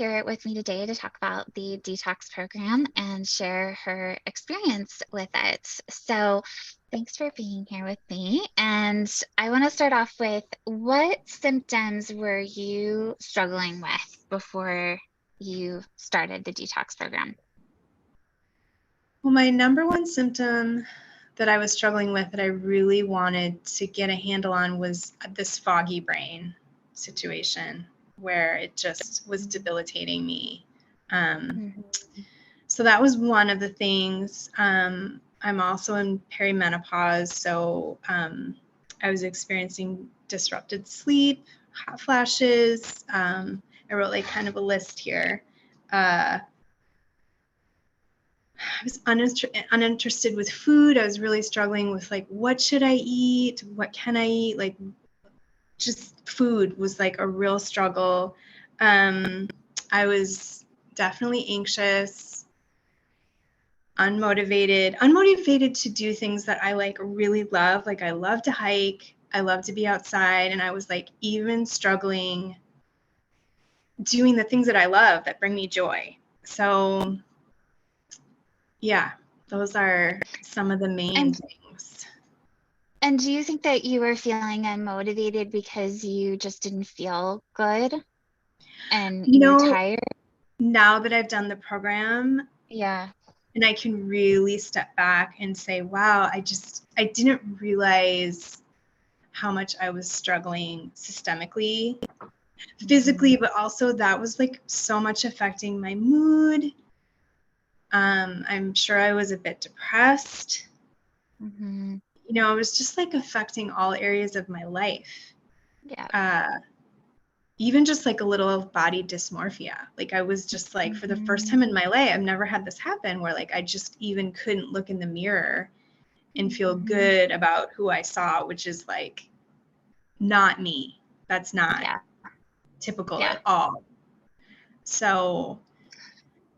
here with me today to talk about the detox program and share her experience with it. So thanks for being here with me. And I want to start off with, what symptoms were you struggling with before you started the detox program? Well, my number one symptom that I was struggling with that I really wanted to get a handle on was this foggy brain situation where it just was debilitating me. So that was one of the things. I'm also in perimenopause, so I was experiencing disrupted sleep, hot flashes. I wrote like kind of a list here. I was uninterested with food. I was really struggling with like, what should I eat? What can I eat? Like, just food was like a real struggle. I was definitely anxious, unmotivated to do things that I like really love. Like I love to hike. I love to be outside. And I was like even struggling doing the things that I love that bring me joy. So yeah, those are some of the main things. And do you think that you were feeling unmotivated because you just didn't feel good and you were tired? Now that I've done the program, yeah, and I can really step back and say, wow, I didn't realize how much I was struggling systemically, physically, but also that was like so much affecting my mood. I'm sure I was a bit depressed. It was just like affecting all areas of my life. Yeah. Even just like a little body dysmorphia. Like I was just like, for the first time in my life, I've never had this happen where like I just even couldn't look in the mirror and feel good about who I saw, which is like not me. That's not typical at all. So.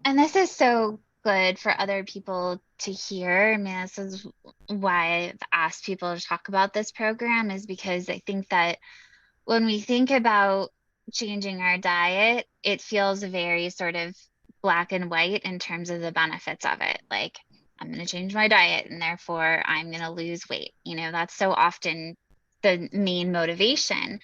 And this is so good for other people to hear. I mean, this is why I've asked people to talk about this program, is because I think that when we think about changing our diet, it feels very sort of black and white in terms of the benefits of it. Like, I'm going to change my diet and therefore I'm going to lose weight. That's so often the main motivation.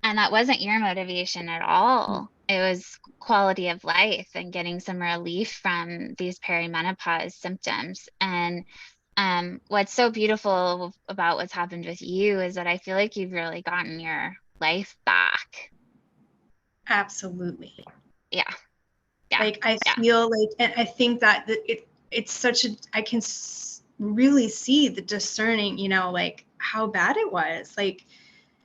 And that wasn't your motivation at all. It was quality of life and getting some relief from these perimenopause symptoms. And what's so beautiful about what's happened with you is that I feel like you've really gotten your life back. Absolutely. Yeah. Like I feel like, and I think that it's such a, I can really see the discerning, like how bad it was. Like,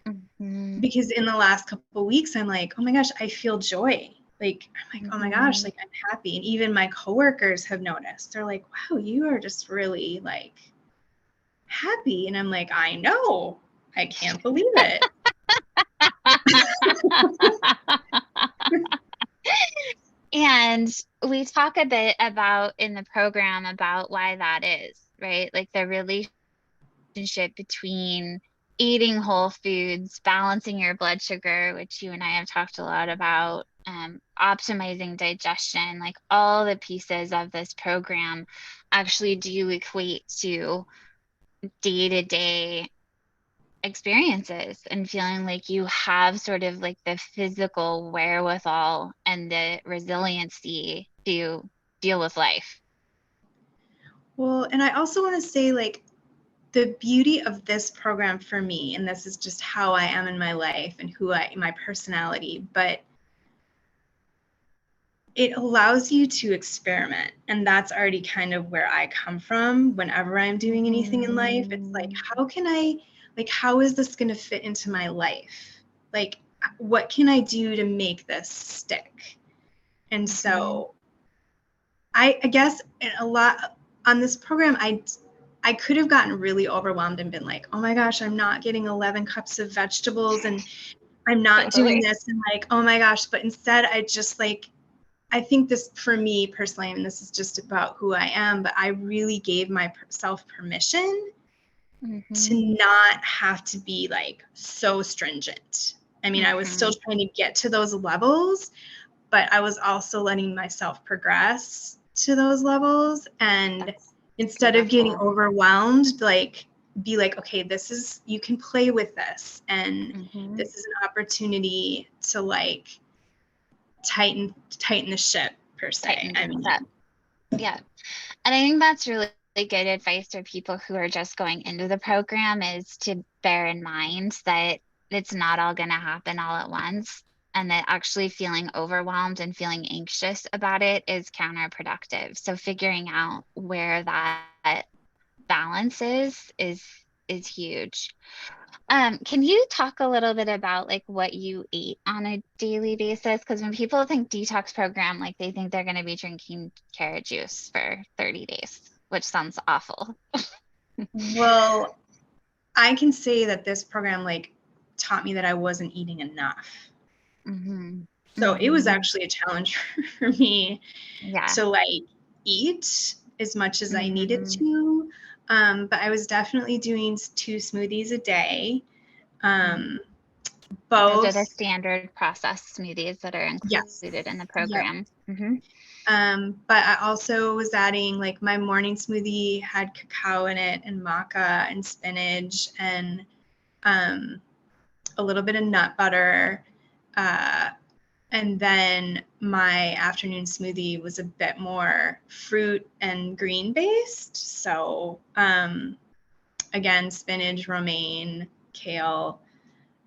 because in the last couple of weeks, I'm like, oh my gosh, I feel joy. Like, I'm like, oh my gosh, like I'm happy. And even my coworkers have noticed. They're like, wow, you are just really like happy. And I'm like, I know, I can't believe it. And we talk a bit about in the program about why that is, right? Like the relationship between eating whole foods, balancing your blood sugar, which you and I have talked a lot about, optimizing digestion, like all the pieces of this program actually do equate to day-to-day experiences and feeling like you have sort of like the physical wherewithal and the resiliency to deal with life. Well, and I also want to say, like, the beauty of this program for me, and this is just how I am in my life and my personality, but it allows you to experiment. And that's already kind of where I come from whenever I'm doing anything in life. It's like, how is this going to fit into my life? Like, what can I do to make this stick? And so I guess a lot on this program, I could have gotten really overwhelmed and been like, oh my gosh, I'm not getting 11 cups of vegetables and I'm not doing this. And like, oh my gosh. But instead, I just like, I think this for me personally, and this is just about who I am, but I really gave myself permission to not have to be like so stringent. I mean, I was still trying to get to those levels, but I was also letting myself progress to those levels. And That's instead of getting beautiful. overwhelmed, like be like, okay, you can play with this. And Mm-hmm. this is an opportunity to like tighten the ship per se. Tighten I things up. mean, Yeah. And I think that's really good advice for people who are just going into the program is to bear in mind that it's not all going to happen all at once and that actually feeling overwhelmed and feeling anxious about it is counterproductive. So figuring out where that balance is huge. Can you talk a little bit about like what you eat on a daily basis? Because when people think detox program, like they think they're going to be drinking carrot juice for 30 days, which sounds awful. well, I can say that this program like taught me that I wasn't eating enough. Hmm. So it was Hmm. actually a challenge for me Yeah. to like eat as much as I needed Hmm. to. But I was definitely doing 2 smoothies a day. Um, Those are the both, standard processed smoothies that are yes, included in the yep. program. Hmm. But I also was adding like my morning smoothie had cacao in it and maca and spinach and um, a little bit of nut butter. Uh, And then my afternoon smoothie was a bit more fruit and green based. So, again, spinach, romaine, kale,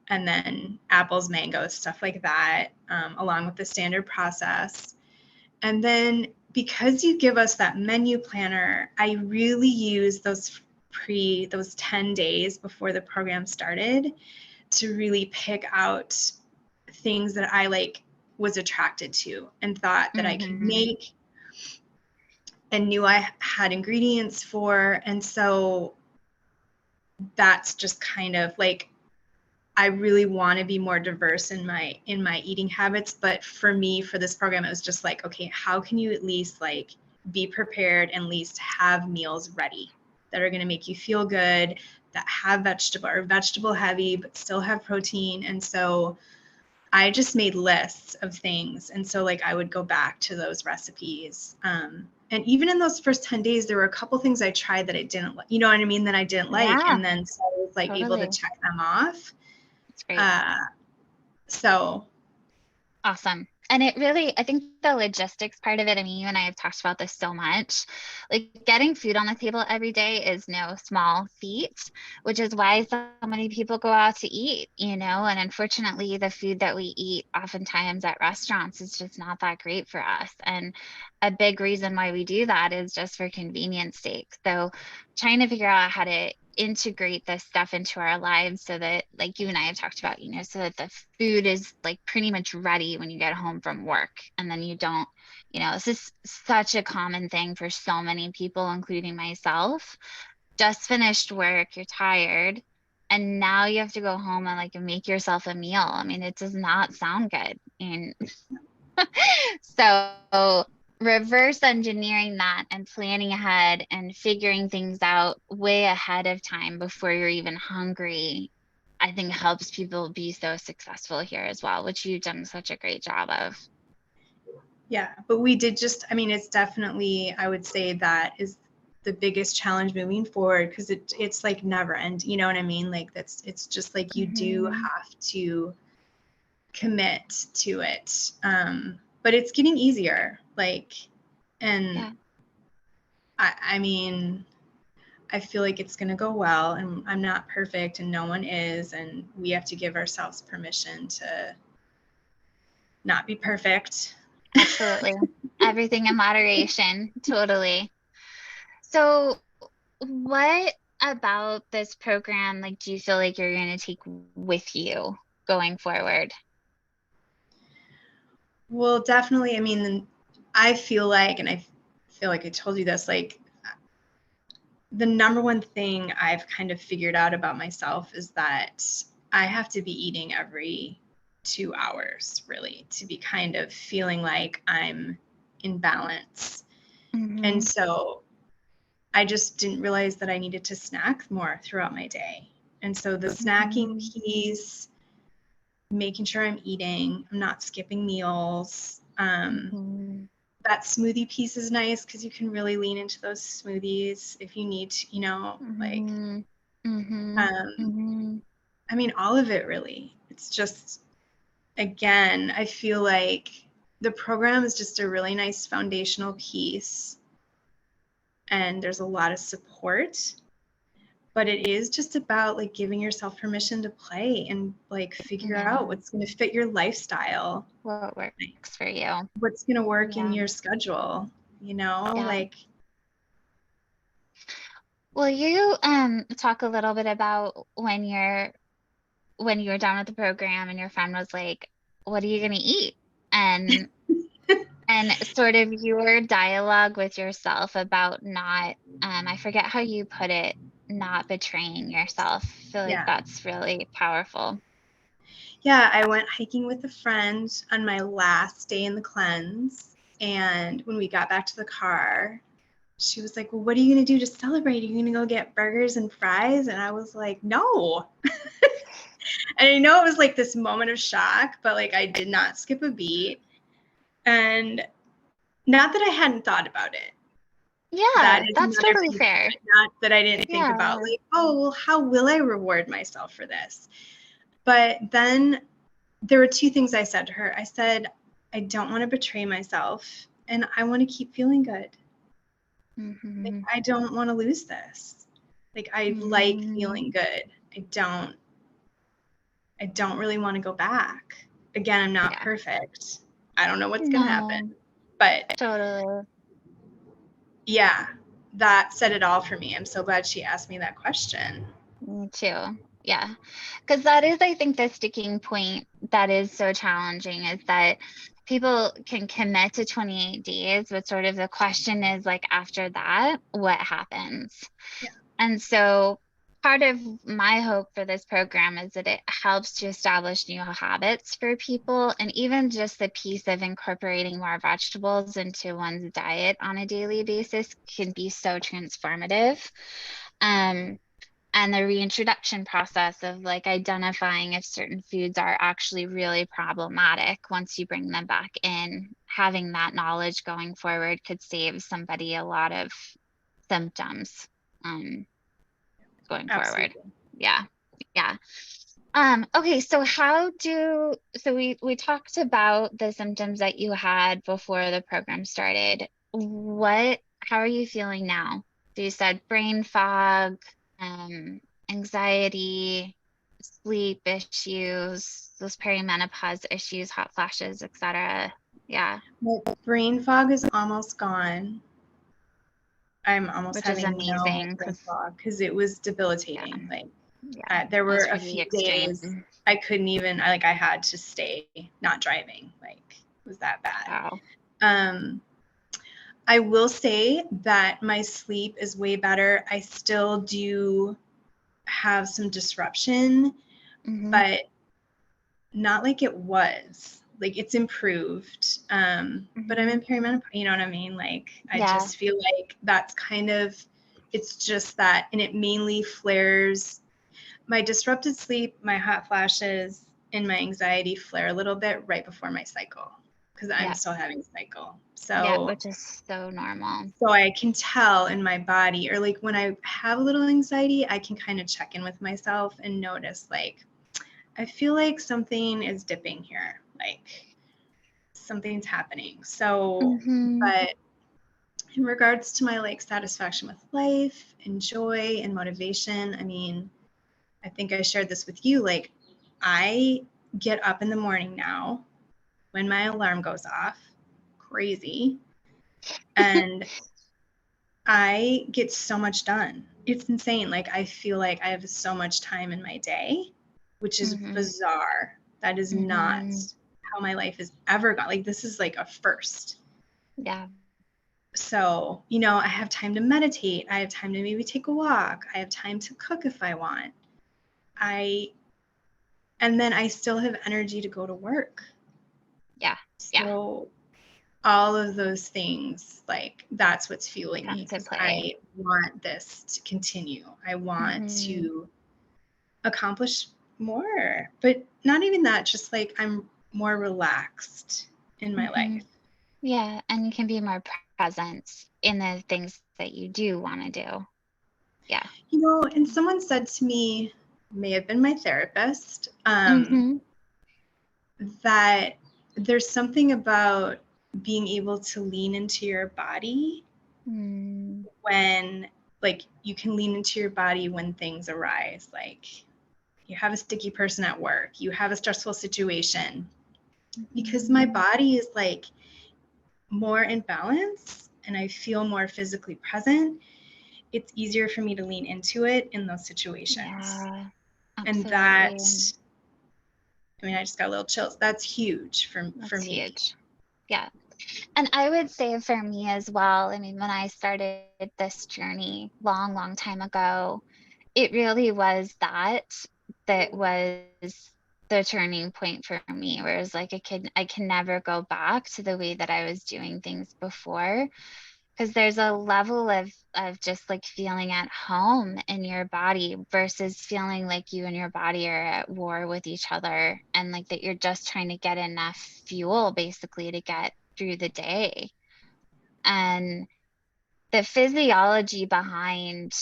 and then apples, mangoes, stuff like that, along with the standard process. And then because you give us that menu planner, I really use those 10 days before the program started to really pick out things that I like was attracted to and thought that I could Hmm. make and knew I had ingredients for. And so that's just kind of like I really want to be more diverse in my eating habits, but for me for this program it was just like, okay, how can you at least like be prepared and at least have meals ready that are going to make you feel good, that have vegetable heavy but still have protein. And so I just made lists of things. And so like I would go back to those recipes. And even in those first 10 days, there were a couple things I tried that I didn't like, you know what I mean, that I didn't like. Yeah, And then so I was like able to totally. check them off. It's great. Uh, so Awesome. And it really, I think the logistics part of it, I mean, you and I have talked about this so much. Like getting food on the table every day is no small feat, which is why so many people go out to eat, and unfortunately, the food that we eat oftentimes at restaurants is just not that great for us. And a big reason why we do that is just for convenience sake. So trying to figure out how to integrate this stuff into our lives so that like you and I have talked about, so that the food is like pretty much ready when you get home from work and then you don't, this is such a common thing for so many people, including myself. Just finished work, you're tired, and now you have to go home and like make yourself a meal. I mean, it does not sound good. And so reverse engineering that and planning ahead and figuring things out way ahead of time before you're even hungry, I think helps people be so successful here as well, which you've done such a great job of. yeah, but we did just, I mean, it's definitely, I would say that is the biggest challenge moving forward because it's like never end, you know what I mean? Like it's just like you do Hmm. have to commit to it. But it's getting easier. Like, and Yeah, I mean, I feel like it's going to go well, and I'm not perfect, and no one is, and we have to give ourselves permission to not be perfect. absolutely. Everything in moderation, totally. So, what about this program, like, do you feel like you're going to take with you going forward? Well, definitely. I mean, I feel like, and I feel like I told you this, like the number one thing I've kind of figured out about myself is that I have to be eating every 2 hours, really, to be kind of feeling like I'm in balance. And Hmm. so I just didn't realize that I needed to snack more throughout my day. And so the snacking Hmm. piece, making sure I'm eating, I'm not skipping meals, Mm-hmm. That smoothie piece is nice because you can really lean into those smoothies if you need to, like, Mm-hmm. Mm-hmm. um, Mm-hmm. I mean, all of it really. It's just, again, I feel like the program is just a really nice foundational piece and there's a lot of support, but it is just about like giving yourself permission to play and like figure out Yeah. what's going to fit your lifestyle, What works for you? what's going to work in Yeah. your schedule, Yeah. like, Will you talk a little bit about when you were done with the program and your friend was like, "What are you gonna eat?" and sort of your dialogue with yourself about not I forget how you put it, not betraying yourself. I feel like yeah. that's really powerful. Yeah, I went hiking with a friend on my last day in the cleanse. And when we got back to the car, she was like, "Well, what are you going to do to celebrate? Are you going to go get burgers and fries?" And I was like, "No." And I know it was like this moment of shock, but like I did not skip a beat. And not that I hadn't thought about it. That Yeah, is that's another totally piece of fair. it. Not that I didn't think about Yeah. like, oh, well, how will I reward myself for this? But then there were two things I said to her. I said, I don't want to betray myself and I want to keep feeling good. Like, Mm-hmm. I don't want to lose this. Like, I like Mm-hmm. feeling good. I don't really want to go back. Again, I'm not Yeah. perfect. I don't know what's going to happen. No, But totally. yeah, that said it all for me. I'm so glad she asked me that question. Me too. Yeah. Because that is, I think, the sticking point that is so challenging is that people can commit to 28 days, but sort of the question is like, after that, what happens? Yeah, And so part of my hope for this program is that it helps to establish new habits for people. And even just the piece of incorporating more vegetables into one's diet on a daily basis can be so transformative. Um, and the reintroduction process of like identifying if certain foods are actually really problematic once you bring them back in, having that knowledge going forward could save somebody a lot of symptoms um, going forward. absolutely. Yeah. Yeah. Okay, so we talked about the symptoms that you had before the program started. How are you feeling now? So you said brain fog, um, anxiety, sleep issues, those perimenopause issues, hot flashes, etc. Yeah, My brain fog is almost gone. I'm almost which is having no amazing brain because fog because it was yeah, debilitating. Like, yeah, there that were was a pretty few extreme. days I couldn't even, I had to stay not driving. Like, it was that bad. Wow. Um, I will say that my sleep is way better. I still do have some disruption, Mm-hmm. but not like it was. Like, it's improved. But I'm Mm-hmm. in perimenopause, you know what I mean? Like, I Yeah. just feel like that's kind of, it's just that, and it mainly flares. My disrupted sleep, my hot flashes, and my anxiety flare a little bit right before my cycle because I'm Yeah. still having cycle. Yeah, So which is so normal. so I can tell in my body, or like when I have a little anxiety, I can kind of check in with myself and notice like I feel like something is dipping here. Like something's happening. So, Mm-hmm. but in regards to my like satisfaction with life and joy and motivation, I mean, I think I shared this with you. Like, I get up in the morning now when my alarm goes off, crazy, and I get so much done. It's insane. Like, I feel like I have so much time in my day, which is Mm-hmm. bizarre. That is not Mm-hmm. how my life has ever gone. Like, this is like a first. Yeah. So, I have time to meditate. I have time to maybe take a walk. I have time to cook if I want. I and then I still have energy to go to work. Yeah. Yeah. So all of those things, like that's what's fueling Come me to because play. I want this to continue. I want Mm-hmm. to accomplish more, but not even that, just like I'm more relaxed in my Hmm. life. Yeah, and you can be more present in the things that you do want to do. Yeah. And someone said to me, may have been my therapist, Hmm. that there's something about being able to lean into your body Mm. when, like, you can lean into your body when things arise. Like, you have a sticky person at work, you have a stressful situation, because my body is like more in balance and I feel more physically present. It's easier for me to lean into it in those situations. Yeah, And that, absolutely. I mean, I just got a little chills. That's huge for That's me. huge. Yeah. And I would say for me as well, I mean, when I started this journey long, long time ago, it really was that was the turning point for me, where it was like I can never go back to the way that I was doing things before. Because there's a level of just like feeling at home in your body versus feeling like you and your body are at war with each other, and like that you're just trying to get enough fuel basically to get through the day. And the physiology behind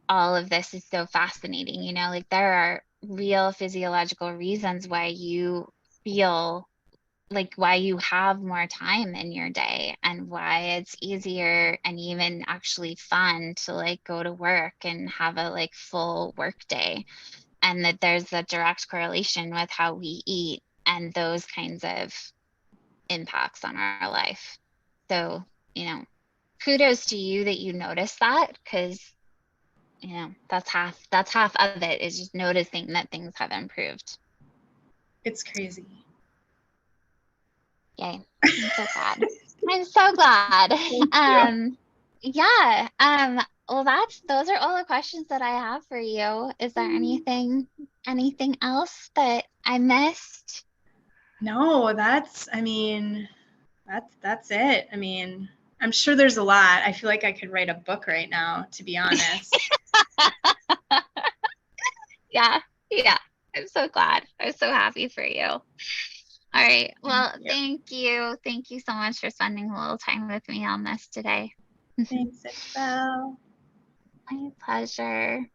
all of this is so fascinating. Like there are real physiological reasons why you feel like why you have more time in your day and why it's easier and even actually fun to like go to work and have a like full work day, and that there's a direct correlation with how we eat and those kinds of impacts on our life. So, you know, kudos to you that you notice that, because that's half of it, is just noticing that things have improved. It's crazy. Yay. I'm so glad. I'm so glad. Thank you. Um, yeah. Well, those are all the questions that I have for you. Is there anything else that I missed? No, I mean, that's it. I mean, I'm sure there's a lot. I feel like I could write a book right now, to be honest. Yeah. Yeah. I'm so glad. I'm so happy for you. All right. Thank Well, you. thank you. Thank you so much for spending a little time with me on this today. Thanks, Ishbel. My pleasure.